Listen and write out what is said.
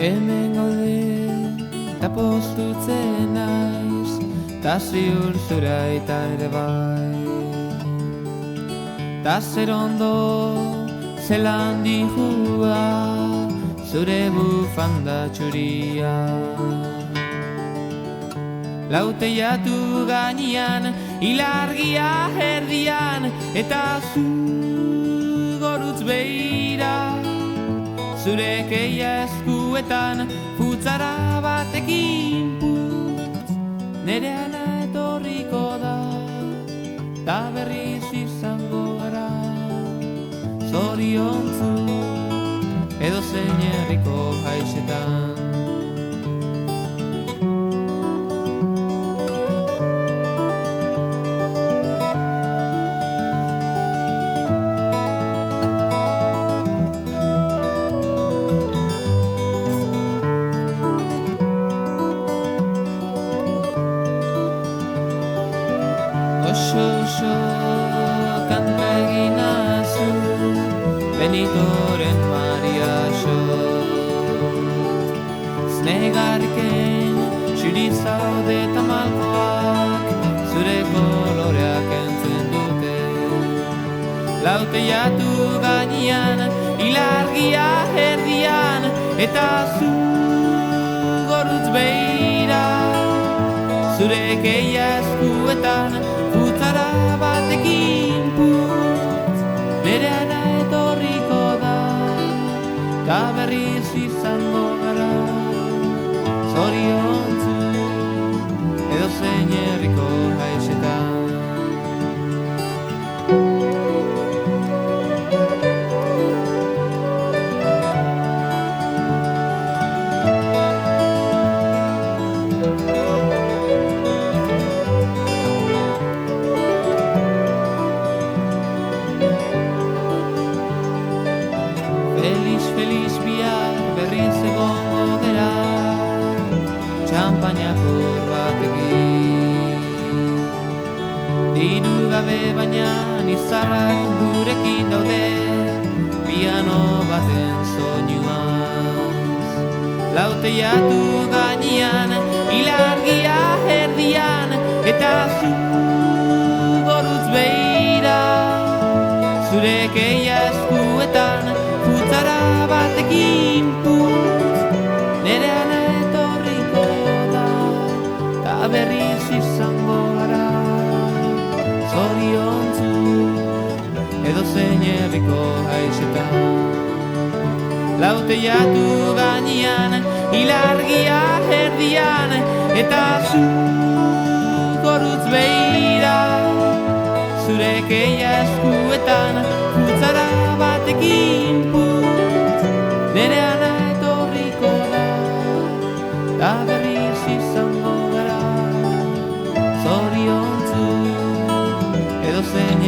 Hemen gaude, ta postutzen naiz, ta ziur zura eta ere bai. Ta zer ondo, zelan dihua, zure bufanda txuria. Lauteiatu gainean, ilargia erdian, eta zu gorutz beira. Zure keia eskuetan, futzara batekin putz, nere ana etorriko da, ta berriz izango gara. Zoriontzu, edo zein herriko haixetan. Oso kanta eginazu, Benitoren mariaxo. Znegarriken txuri zaude eta malkoak, zure koloreak entzun dute. Lauteiatu gainean, ilargia erdian, eta zu gorutz beira. Zure keia eskuetan, futzara batekin putz, nere ana etorriko da, ta berriz izango gara. Zoriontzu, edo zein herriko haixetan. Feliz bihar berriz egongo gera, txampainakor batekin. Diru gabe baina izarrak gurekin daude, piano baten soinuaz. Lauteiatu gainean, ilargia erdian, eta zu gorutz beira. Zure keia eskuetan, futzara batekin putz, nere ana etorriko da, ta berriz izango gara. Zoriontzu, edo zein herriko haixetan. Lauteiatu gainean, ilargia erdian, eta zu gorutz beira. Zure keia eskuetan, futzara batekin putz, nere ana etorriko da, ta berriz izango gara. Zoriontzu, edo zein